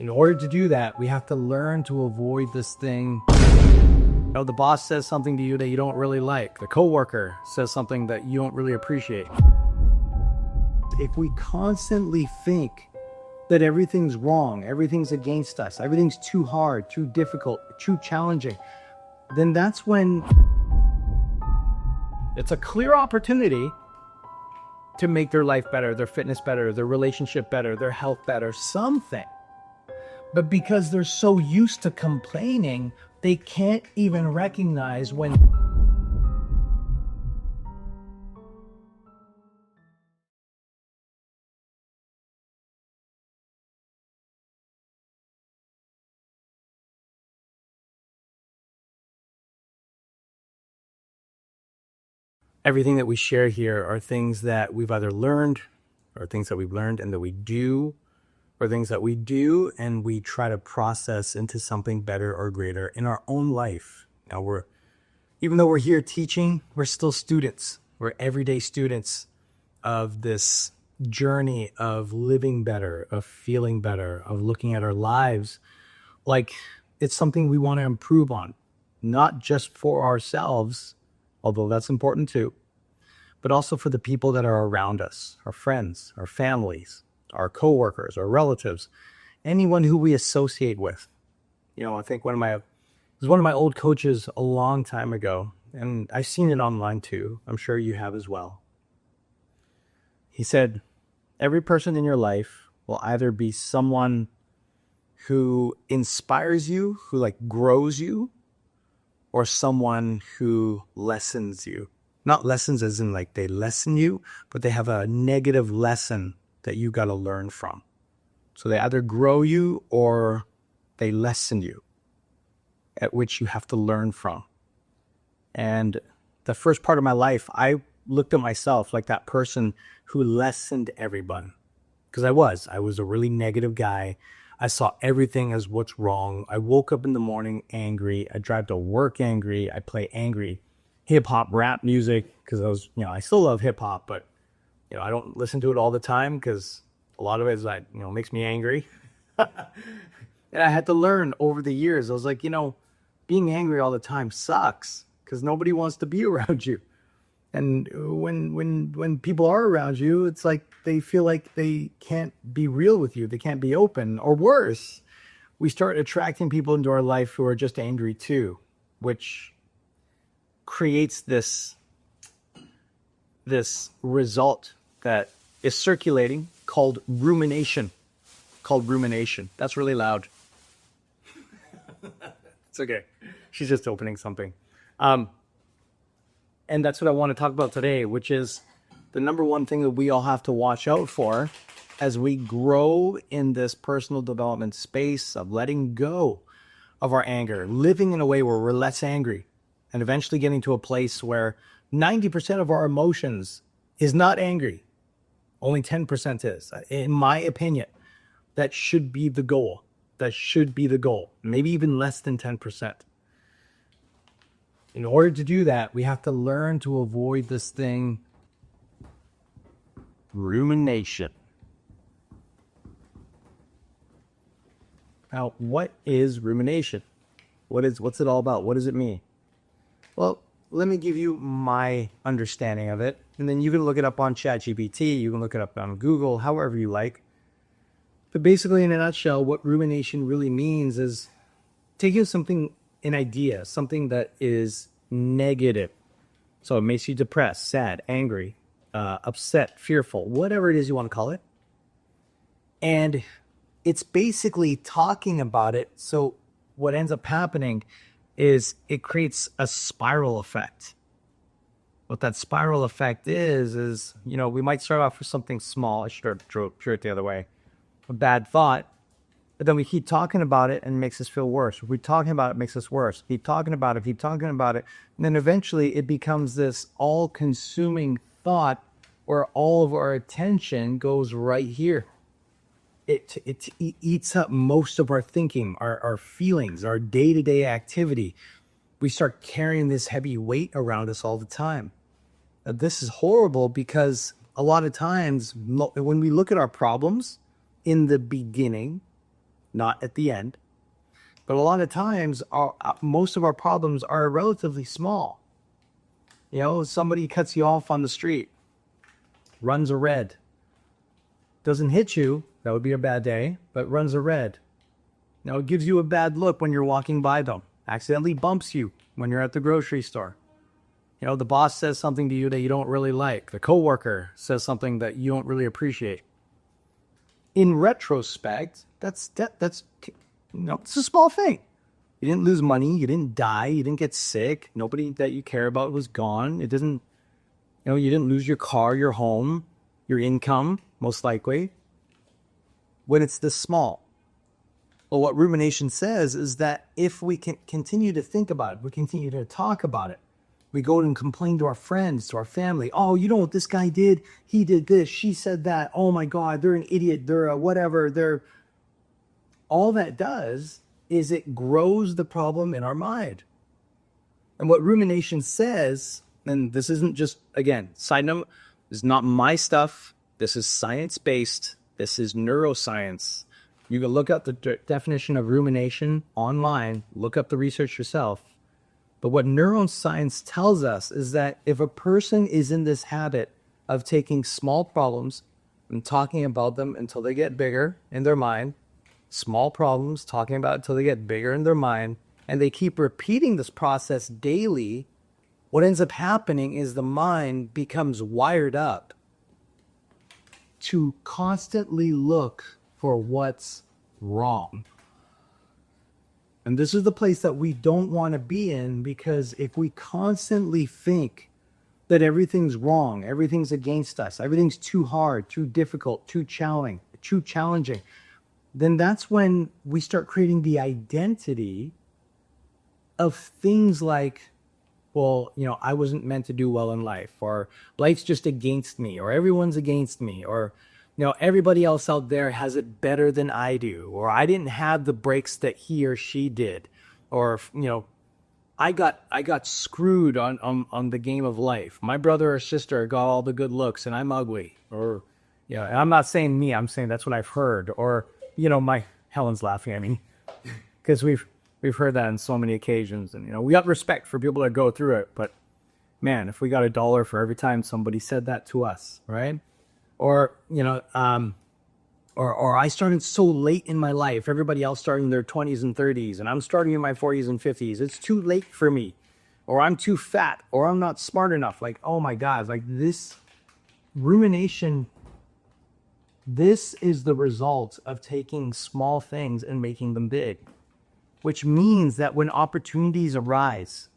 In order to do that, we have to learn to avoid this thing. The boss says something to you that you don't really like. The coworker says something that you don't really appreciate. If we constantly think that everything's wrong, everything's against us, everything's too hard, too difficult, too challenging, then that's when it's a clear opportunity to make their life better, their fitness better, their relationship better, their health better, something. But because they're so used to complaining, they can't even recognize when everything that we share here are things that we've either learned or things that we've learned and that we do, or things that we do and we try to process into something better or greater in our own life. Now even though we're here teaching, we're still students. We're everyday students of this journey of living better, of feeling better, of looking at our lives like it's something we want to improve on, not just for ourselves, although that's important too, but also for the people that are around us, our friends, our families, our coworkers, our relatives, anyone who we associate with. I think one of my old coaches a long time ago, and I've seen it online too. I'm sure you have as well. He said, every person in your life will either be someone who inspires you, who grows you, or someone who lessens you. Not lessons as in they lessen you, but they have a negative lesson that you got to learn from. So they either grow you or they lessen you, at which you have to learn from. And the first part of my life, I looked at myself like that person who lessened everyone. Because I was a really negative guy. I saw everything as what's wrong. I woke up in the morning angry. I drive to work angry. I play angry hip hop rap music because I still love hip hop, but I don't listen to it all the time because a lot of it is makes me angry. And I had to learn over the years. I was like, being angry all the time sucks because nobody wants to be around you. And when people are around you, it's like they feel like they can't be real with you. They can't be open, or worse, we start attracting people into our life who are just angry too, which creates this result that is circulating called rumination. That's really loud. It's okay. She's just opening something. And that's what I want to talk about today, which is the number one thing that we all have to watch out for as we grow in this personal development space of letting go of our anger, living in a way where we're less angry, and eventually getting to a place where 90% of our emotions is not angry. Only 10% is. In my opinion, that should be the goal. Maybe even less than 10%. In order to do that, we have to learn to avoid this thing, rumination. Now, what is rumination? What's it all about? What does it mean? Well, let me give you my understanding of it, and then you can look it up on ChatGPT, you can look it up on Google, however you like. But basically, in a nutshell, what rumination really means is taking an idea, something that is negative. So it makes you depressed, sad, angry, upset, fearful, whatever it is you want to call it. And it's basically talking about it. So what ends up happening is it creates a spiral effect. What that spiral effect is, we might start off with something small. I should have drew it the other way. A bad thought. But then we keep talking about it and it makes us feel worse. We're talking about it, makes us worse. Keep talking about it. And then eventually it becomes this all-consuming thought where all of our attention goes right here. It eats up most of our thinking, our feelings, our day-to-day activity. We start carrying this heavy weight around us all the time. This is horrible because a lot of times when we look at our problems in the beginning, not at the end. But a lot of times, most of our problems are relatively small. You know, somebody cuts you off on the street, runs a red, doesn't hit you, that would be a bad day, but runs a red. Now, it gives you a bad look when you're walking by them, accidentally bumps you when you're at the grocery store. You know, the boss says something to you that you don't really like. The coworker says something that you don't really appreciate. In retrospect, that's it's a small thing. You didn't lose money, you didn't die, you didn't get sick, nobody that you care about was gone. You didn't lose your car, your home, your income, most likely. When it's this small. Well, what rumination says is that if we can continue to think about it, we continue to talk about it, we go and complain to our friends, to our family. Oh, you know what this guy did? He did this, she said that. Oh my God, they're an idiot, they're a whatever, all that does is it grows the problem in our mind. And what rumination says, and this isn't just, again, side note, this is not my stuff. This is science-based. This is neuroscience. You can look up the definition of rumination online, look up the research yourself. But what neuroscience tells us is that if a person is in this habit of taking small problems and talking about them until they get bigger in their mind, small problems, talking about it until they get bigger in their mind, and they keep repeating this process daily, what ends up happening is the mind becomes wired up to constantly look for what's wrong. And this is the place that we don't want to be in, because if we constantly think that everything's wrong, everything's against us, everything's too hard, too difficult, too challenging, then that's when we start creating the identity of things like, well, you know, I wasn't meant to do well in life, or life's just against me, or everyone's against me, or, you know, everybody else out there has it better than I do, or I didn't have the breaks that he or she did, or, you know, I got screwed on the game of life. My brother or sister got all the good looks and I'm ugly, or, you know, and I'm not saying me, I'm saying that's what I've heard, or, you know, Helen's laughing at me because we've heard that on so many occasions. And, you know, we got respect for people that go through it, but man, if we got $1 for every time somebody said that to us, right? Or, you know, or I started so late in my life, everybody else started in their 20s and 30s, and I'm starting in my 40s and 50s. It's too late for me, or I'm too fat, or I'm not smart enough. Like, oh my God, like this rumination, this is the result of taking small things and making them big, which means that when opportunities arise,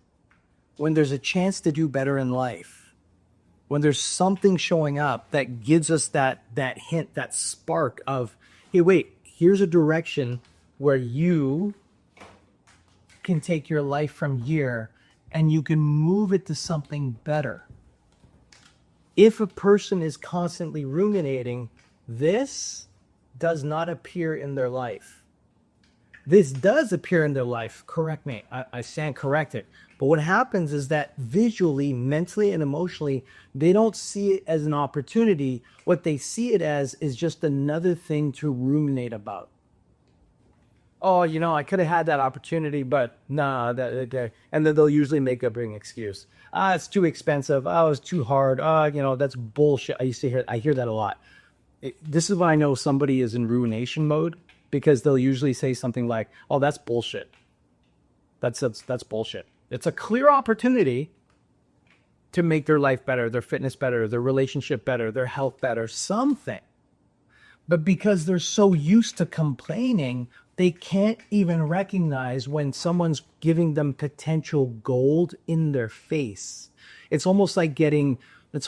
when there's a chance to do better in life, when there's something showing up that gives us that hint, that spark of, hey, wait, here's a direction where you can take your life from here and you can move it to something better. If a person is constantly ruminating, this does not appear in their life. This does appear in their life. Correct me. I stand corrected. But what happens is that visually, mentally, and emotionally, they don't see it as an opportunity. What they see it as is just another thing to ruminate about. Oh, you know, I could have had that opportunity, but nah. And then they'll usually make up an excuse. It's too expensive. Oh, it's too hard. You know, that's bullshit. I hear that a lot. This is when I know somebody is in ruination mode, because they'll usually say something like, oh, that's bullshit. That's bullshit. It's a clear opportunity to make their life better, their fitness better, their relationship better, their health better, something. But because they're so used to complaining, they can't even recognize when someone's giving them potential gold in their face. It's almost like getting a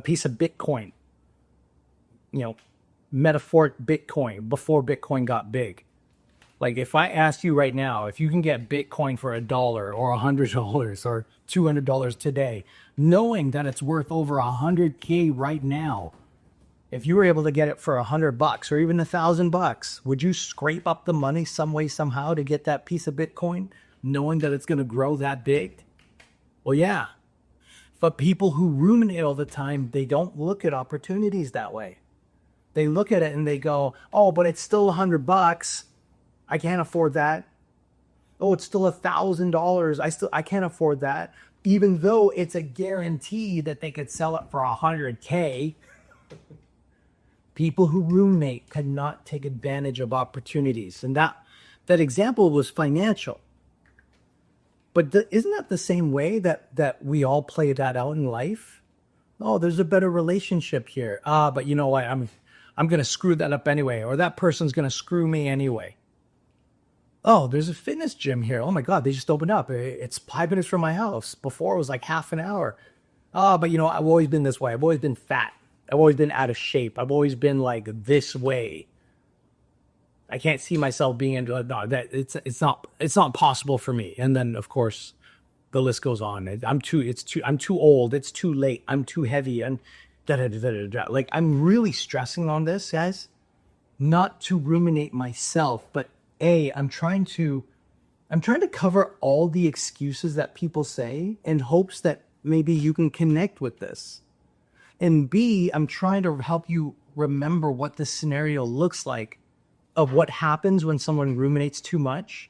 piece of Bitcoin, you know, metaphoric Bitcoin before Bitcoin got big. Like if I asked you right now, if you can get Bitcoin for $1 or $100 or $200 today, knowing that it's worth over $100K right now, if you were able to get it for $100 or even $1,000, would you scrape up the money some way, somehow to get that piece of Bitcoin, knowing that it's going to grow that big? Well, yeah. But people who ruminate all the time, they don't look at opportunities that way. They look at it and they go, oh, but it's still $100. I can't afford that. Oh, it's still $1,000. I can't afford that. Even though it's a guarantee that they could sell it for $100K. People who ruminate cannot take advantage of opportunities. And that example was financial. But isn't that the same way that we all play that out in life? Oh, there's a better relationship here. But you know what? I'm going to screw that up anyway. Or that person's going to screw me anyway. Oh, there's a fitness gym here. Oh my God, they just opened up. It's 5 minutes from my house. Before it was like half an hour. But you know, I've always been this way. I've always been fat. I've always been out of shape. I've always been like this way. I can't see myself being into no, that it's not possible for me. And then of course the list goes on. I'm too old, it's too late, I'm too heavy, and like I'm really stressing on this, guys, not to ruminate myself, but I'm trying to cover all the excuses that people say in hopes that maybe you can connect with this. And B, I'm trying to help you remember what this scenario looks like of what happens when someone ruminates too much,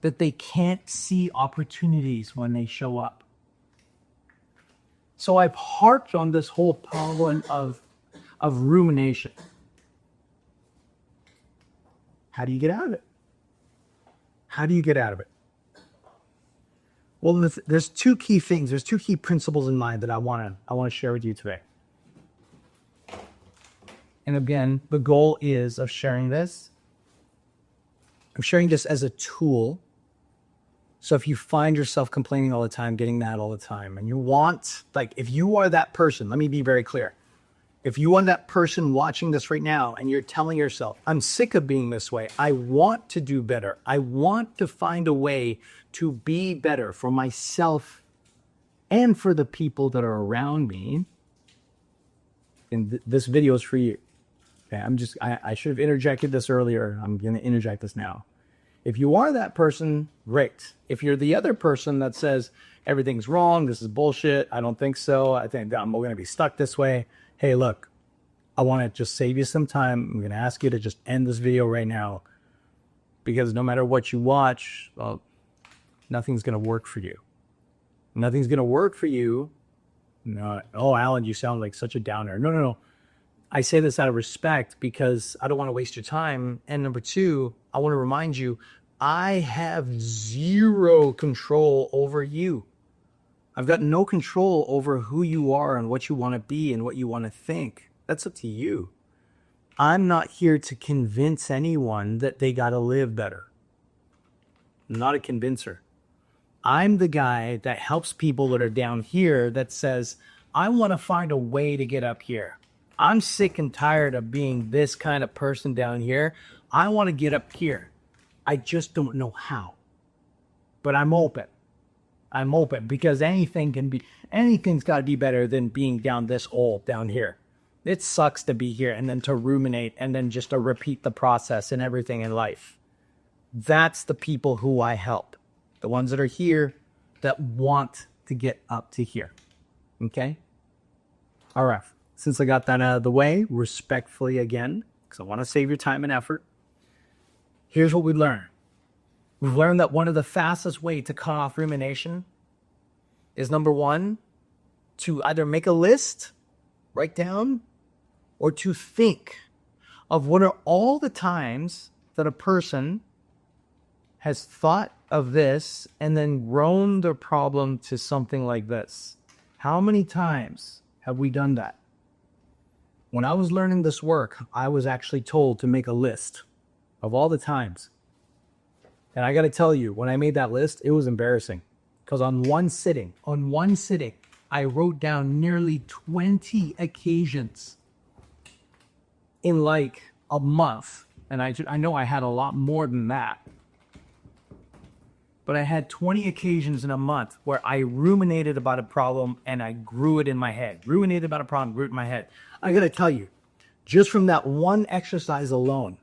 that they can't see opportunities when they show up. So I've harped on this whole problem of rumination. How do you get out of it? How do you get out of it? Well, there's two key things. There's two key principles in mind that I want to share with you today. And again, the goal is of sharing this. I'm sharing this as a tool. So if you find yourself complaining all the time, getting mad all the time, and you want, like, if you are that person, let me be very clear. If you are that person watching this right now and you're telling yourself, I'm sick of being this way. I want to do better. I want to find a way to be better for myself and for the people that are around me. And this video is for you. Okay, I should have interjected this earlier. I'm going to interject this now. If you are that person, great. If you're the other person that says everything's wrong, this is bullshit, I don't think so, I think I'm going to be stuck this way. Hey, look, I want to just save you some time. I'm going to ask you to just end this video right now, because no matter what you watch, well, nothing's going to work for you. Nothing's going to work for you. No, oh, Alan, you sound like such a downer. No. I say this out of respect because I don't want to waste your time. And number two, I want to remind you, I have zero control over you. I've got no control over who you are and what you want to be and what you want to think. That's up to you. I'm not here to convince anyone that they got to live better. I'm not a convincer. I'm the guy that helps people that are down here that says, I want to find a way to get up here. I'm sick and tired of being this kind of person down here. I want to get up here. I just don't know how. But I'm open. I'm open because anything's got to be better than being down this old down here. It sucks to be here and then to ruminate and then just to repeat the process and everything in life. That's the people who I help. The ones that are here that want to get up to here. Okay? All right. Since I got that out of the way, respectfully again, because I want to save your time and effort, here's what we learned. We've learned that one of the fastest ways to cut off rumination is, number one, to either make a list, write down, or to think of what are all the times that a person has thought of this and then grown their problem to something like this. How many times have we done that? When I was learning this work, I was actually told to make a list of all the times. And I got to tell you, when I made that list, it was embarrassing. Because on one sitting, I wrote down nearly 20 occasions in like a month. And I know I had a lot more than that. But I had 20 occasions in a month where I ruminated about a problem and I grew it in my head. Ruminated about a problem, grew it in my head. I got to tell you, just from that one exercise alone,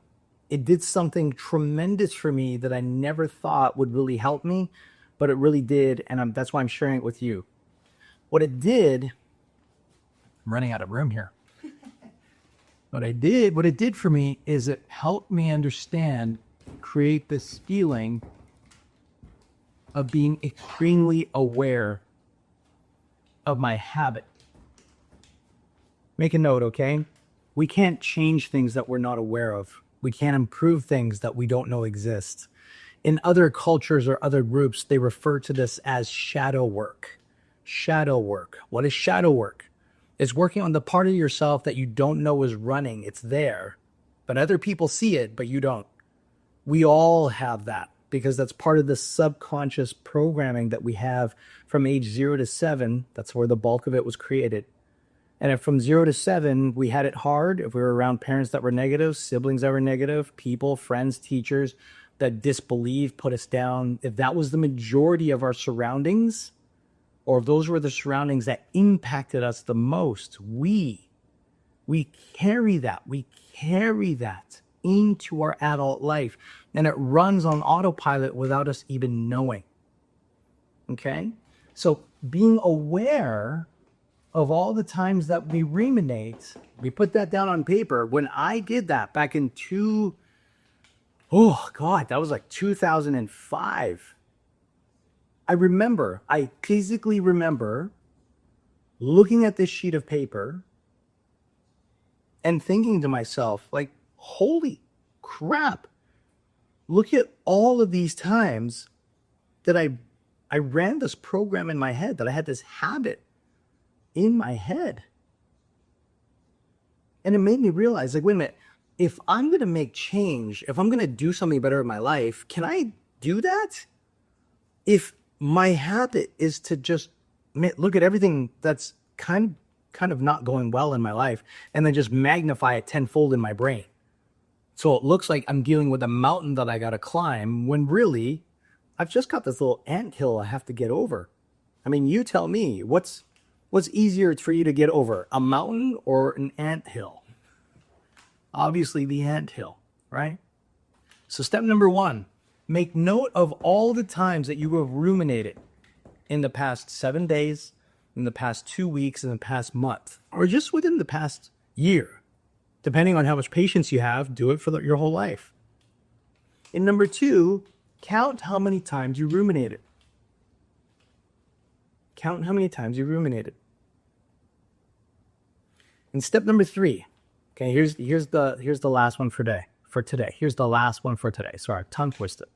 it did something tremendous for me that I never thought would really help me, but it really did, and that's why I'm sharing it with you. What it did, I'm running out of room here. what it did for me is it helped me understand, create this feeling of being extremely aware of my habit. Make a note, okay? We can't change things that we're not aware of. We can't improve things that we don't know exist. In other cultures or other groups, they refer to this as shadow work. Shadow work. What is shadow work? It's working on the part of yourself that you don't know is running. It's there, but other people see it, but you don't. We all have that because that's part of the subconscious programming that we have from age 0 to 7. That's where the bulk of it was created. And if from 0 to 7, we had it hard, if we were around parents that were negative, siblings that were negative, people, friends, teachers that disbelieved, put us down, if that was the majority of our surroundings, or if those were the surroundings that impacted us the most, we carry that. We carry that into our adult life. And it runs on autopilot without us even knowing. Okay? So being aware of all the times that we ruminate, we put that down on paper. When I did that back in that was like 2005. I physically remember looking at this sheet of paper and thinking to myself, like, holy crap, look at all of these times that I ran this program in my head, that I had this habit in my head. And it made me realize, like, wait a minute, if I'm going to make change, if I'm going to do something better in my life, can I do that? If my habit is to just look at everything that's kind of not going well in my life and then just magnify it tenfold in my brain. So it looks like I'm dealing with a mountain that I got to climb when really I've just got this little anthill I have to get over. I mean, you tell me, what's easier for you to get over, a mountain or an anthill? Obviously the anthill, right? So step number 1, make note of all the times that you have ruminated in the past 7 days, in the past 2 weeks, in the past month, or just within the past year. Depending on how much patience you have, do it for your whole life. And number 2, count how many times you ruminated. Count how many times you ruminated. And step number 3, okay, here's the last one for today. Here's the last one for today. Sorry, tongue twisted.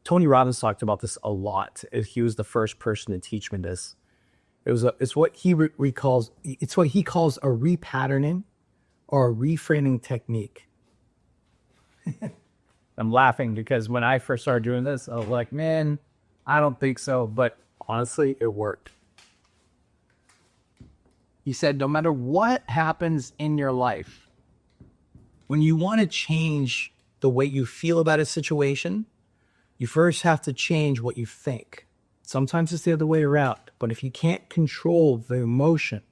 Tony Robbins talked about this a lot. He was the first person to teach me this. It's what he calls a repatterning or a reframing technique. I'm laughing because when I first started doing this, I was like, man, I don't think so. But honestly, it worked. He said, no matter what happens in your life, when you want to change the way you feel about a situation, you first have to change what you think. Sometimes it's the other way around. But if you can't control the emotion,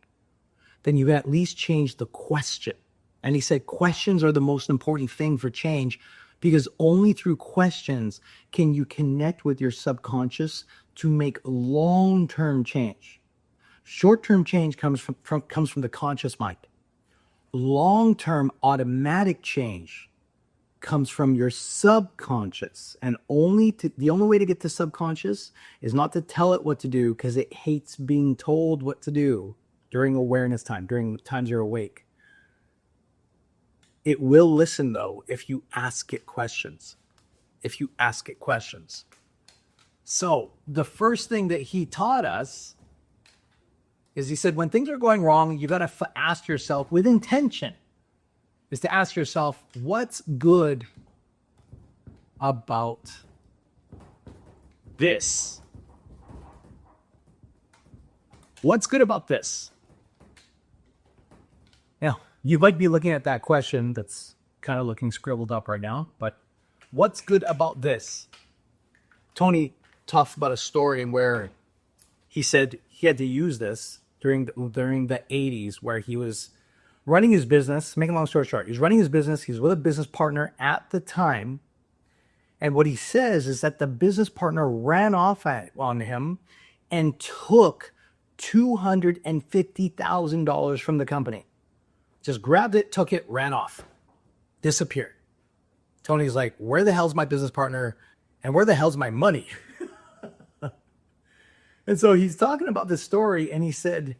then you at least change the question. And he said questions are the most important thing for change, because only through questions can you connect with your subconscious to make long-term change. Short-term change comes from the conscious mind. Long-term automatic change comes from your subconscious. And the only way to get to subconscious is not to tell it what to do, because it hates being told what to do during awareness time, during times you're awake. It will listen, though, if you ask it questions. So the first thing that he taught us is he said, when things are going wrong, you got to ask yourself with intention, is to ask yourself, what's good about this? What's good about this? Now, you might be looking at that question that's kind of looking scribbled up right now, but what's good about this? Tony talked about a story where he said he had to use this during the 80s, where he was running his business. Make a long story short, he was running his business. He was with a business partner at the time. And what he says is that the business partner ran off on him and took $250,000 from the company. Just grabbed it, took it, ran off, disappeared. Tony's like, where the hell's my business partner? And where the hell's my money? And so he's talking about this story, and he said,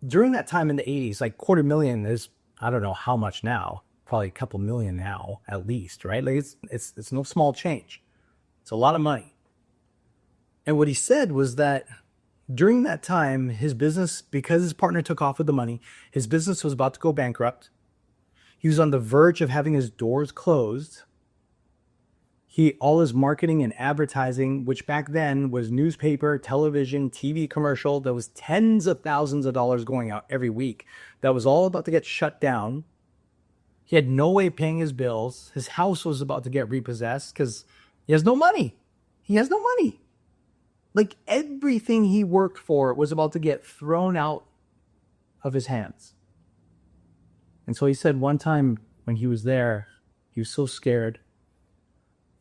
during that time in the 80s, like $250,000 is, I don't know how much now, probably a couple million now at least, right? Like it's no small change. It's a lot of money. And what he said was that during that time, his business, because his partner took off with the money, his business was about to go bankrupt. He was on the verge of having his doors closed. All his marketing and advertising, which back then was newspaper, television, TV commercial, there was tens of thousands of dollars going out every week. That was all about to get shut down. He had no way of paying his bills. His house was about to get repossessed because he has no money. He has no money. Like everything he worked for was about to get thrown out of his hands. And so he said one time when he was there, he was so scared.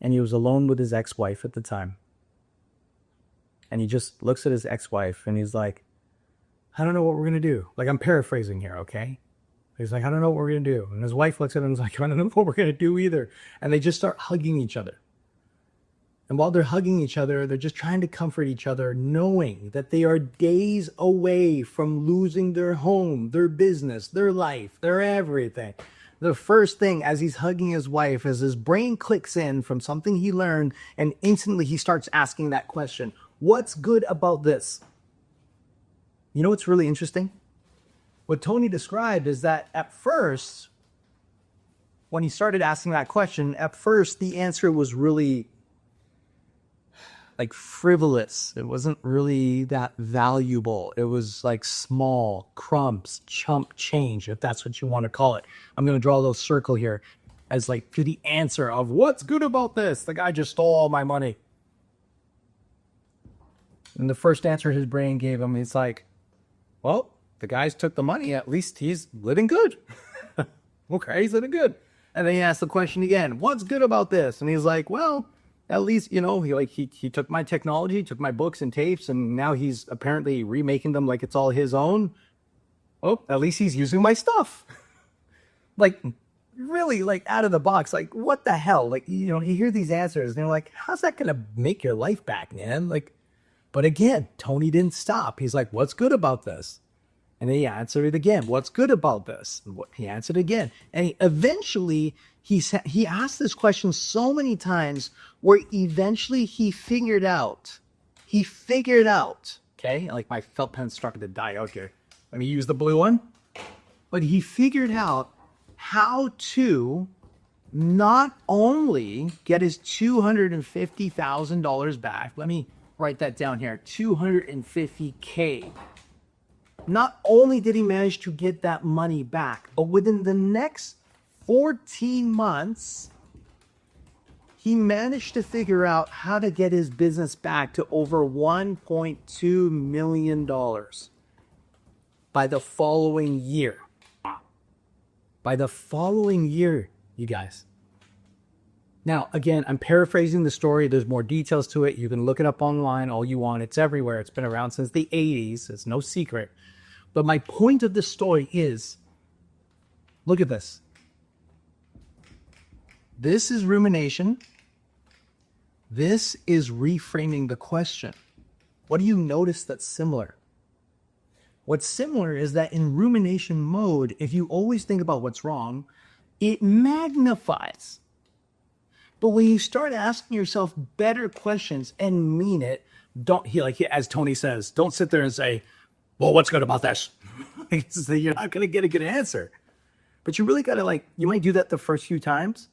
And he was alone with his ex-wife at the time. And he just looks at his ex-wife and he's like, I don't know what we're going to do. Like, I'm paraphrasing here, okay? He's like, I don't know what we're going to do. And his wife looks at him and is like, I don't know what we're going to do either. And they just start hugging each other. And while they're hugging each other, they're just trying to comfort each other, knowing that they are days away from losing their home, their business, their life, their everything. The first thing as he's hugging his wife is his brain clicks in from something he learned, and instantly he starts asking that question. What's good about this? You know what's really interesting? What Tony described is that at first, when he started asking that question, at first the answer was really like frivolous. It wasn't really that valuable. It was like small crumbs, chump change, if that's what you want to call it. I'm going to draw a little circle here as like to the answer of what's good about this. The guy just stole all my money. And the first answer his brain gave him, he's like, well, the guys took the money. At least he's living good. Okay, he's living good. And then he asked the question again, what's good about this? And he's like, well, at least, you know, he took my technology, took my books and tapes, and now he's apparently remaking them like it's all his own. Oh, at least he's using my stuff. Like, really, like, out of the box. Like, what the hell? Like, you know, you hear these answers, and you're like, how's that going to make your life back, man? Like, but again, Tony didn't stop. He's like, what's good about this? And then he answered it again. What's good about this? He answered again. And eventually, he asked this question so many times where eventually he figured out, okay? Like my felt pen started to die out here. Let me use the blue one. But he figured out how to not only get his $250,000 back. Let me write that down here. $250K. Not only did he manage to get that money back, but within the next 14 months, he managed to figure out how to get his business back to over $1.2 million by the following year. By the following year, you guys. Now, again, I'm paraphrasing the story. There's more details to it. You can look it up online all you want. It's everywhere. It's been around since the 80s. It's no secret. But my point of this story is, look at this. This is rumination. This is reframing the question. What do you notice that's similar? What's similar is that in rumination mode, if you always think about what's wrong, it magnifies. But when you start asking yourself better questions and mean it, as Tony says, don't sit there and say, well, what's good about this? You're not going to get a good answer. But you really got to you might do that the first few times,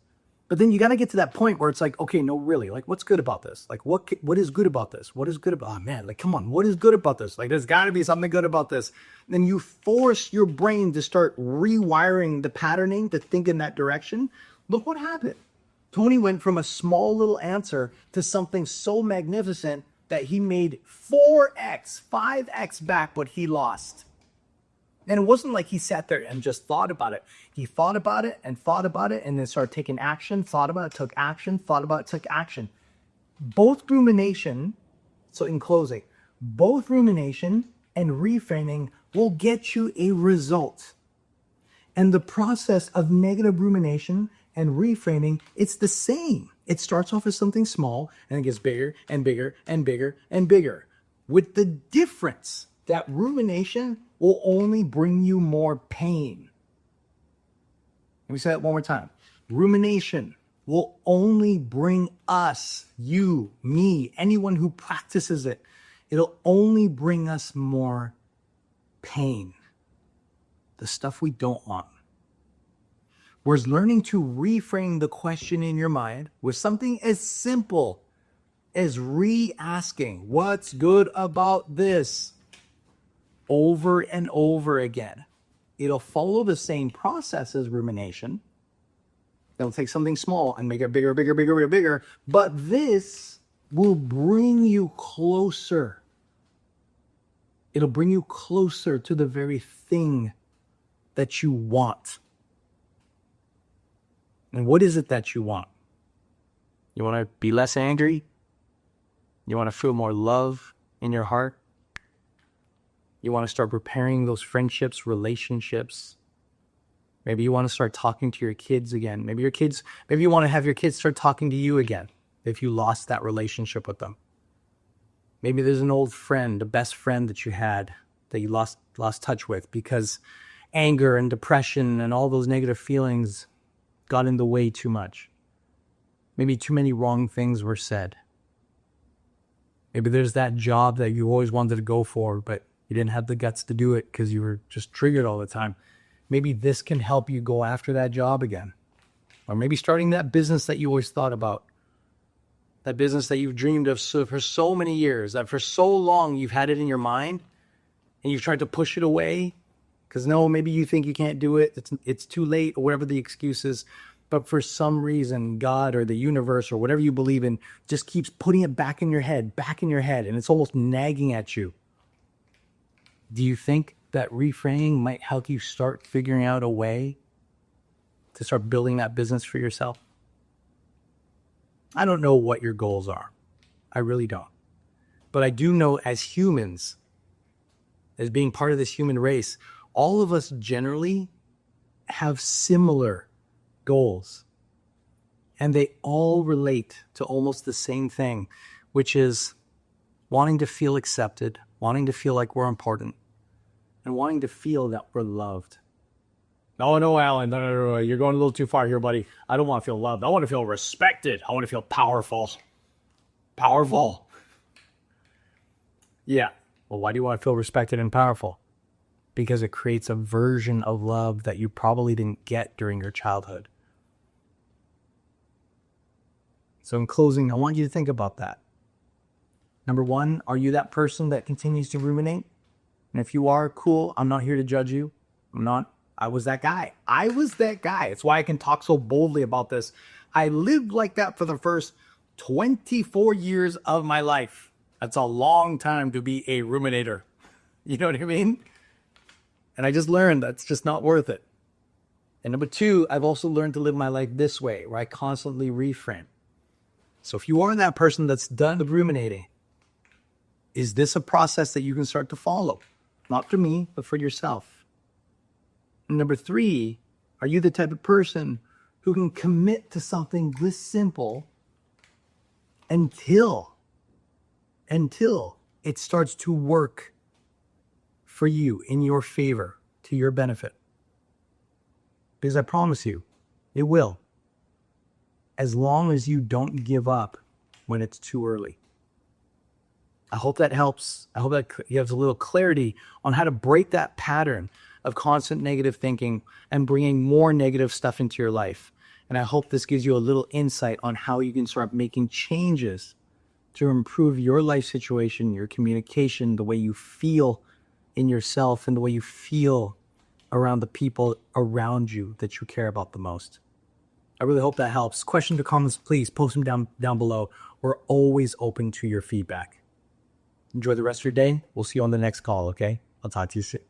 but then you got to get to that point where it's like, okay, no, really, what's good about this? Like, what is good about this? What is good about, oh man, come on, what is good about this? Like, there's got to be something good about this. And then you force your brain to start rewiring the patterning to think in that direction. Look what happened. Tony went from a small little answer to something so magnificent that he made 4x, 5x back what he lost. And it wasn't like he sat there and just thought about it. He thought about it, and then started taking action, thought about it, took action, thought about it, took action. Both rumination, so in closing, both rumination and reframing will get you a result. And the process of negative rumination and reframing, it's the same. It starts off as something small and it gets bigger and bigger and bigger and bigger. With the difference that rumination will only bring you more pain. Let me say that one more time. Rumination will only bring us, you, me, anyone who practices it, it'll only bring us more pain. The stuff we don't want. Whereas learning to reframe the question in your mind with something as simple as re-asking, what's good about this? Over and over again. It'll follow the same process as rumination. It'll take something small and make it bigger, bigger, bigger, bigger, bigger. But this will bring you closer. It'll bring you closer to the very thing that you want. And what is it that you want? You want to be less angry? You want to feel more love in your heart? You want to start repairing those friendships, relationships. Maybe you want to start talking to your kids again. Maybe you want to have your kids start talking to you again if you lost that relationship with them. Maybe there's an old friend, a best friend that you had that you lost touch with because anger and depression and all those negative feelings got in the way too much. Maybe too many wrong things were said. Maybe there's that job that you always wanted to go for, but you didn't have the guts to do it because you were just triggered all the time. Maybe this can help you go after that job again. Or maybe starting that business that you always thought about. That business that you've dreamed of for so many years, that for so long you've had it in your mind and you've tried to push it away because no, maybe you think you can't do it. It's too late or whatever the excuse is. But for some reason, God or the universe or whatever you believe in just keeps putting it back in your head, and it's almost nagging at you. Do you think that reframing might help you start figuring out a way to start building that business for yourself? I don't know what your goals are. I really don't. But I do know as humans, as being part of this human race, all of us generally have similar goals. And they all relate to almost the same thing, which is wanting to feel accepted, wanting to feel like we're important, and wanting to feel that we're loved. No, Alan, no, you're going a little too far here, buddy. I don't want to feel loved. I want to feel respected. I want to feel powerful. Powerful. Yeah. Well, why do you want to feel respected and powerful? Because it creates a version of love that you probably didn't get during your childhood. So in closing, I want you to think about that. Number one, are you that person that continues to ruminate? And if you are, cool. I'm not here to judge you. I'm not. I was that guy. It's why I can talk so boldly about this. I lived like that for the first 24 years of my life. That's a long time to be a ruminator. You know what I mean? And I just learned that's just not worth it. And number two, I've also learned to live my life this way, where I constantly reframe. So if you are that person that's done with ruminating, is this a process that you can start to follow? Not for me, but for yourself. And number three, are you the type of person who can commit to something this simple until it starts to work for you in your favor, to your benefit? Because I promise you, it will. As long as you don't give up when it's too early. I hope that helps. I hope that you have a little clarity on how to break that pattern of constant negative thinking and bringing more negative stuff into your life. And I hope this gives you a little insight on how you can start making changes to improve your life situation, your communication, the way you feel in yourself, and the way you feel around the people around you that you care about the most. I really hope that helps. Questions or comments, please post them down below. We're always open to your feedback. Enjoy the rest of your day. We'll see you on the next call, okay? I'll talk to you soon.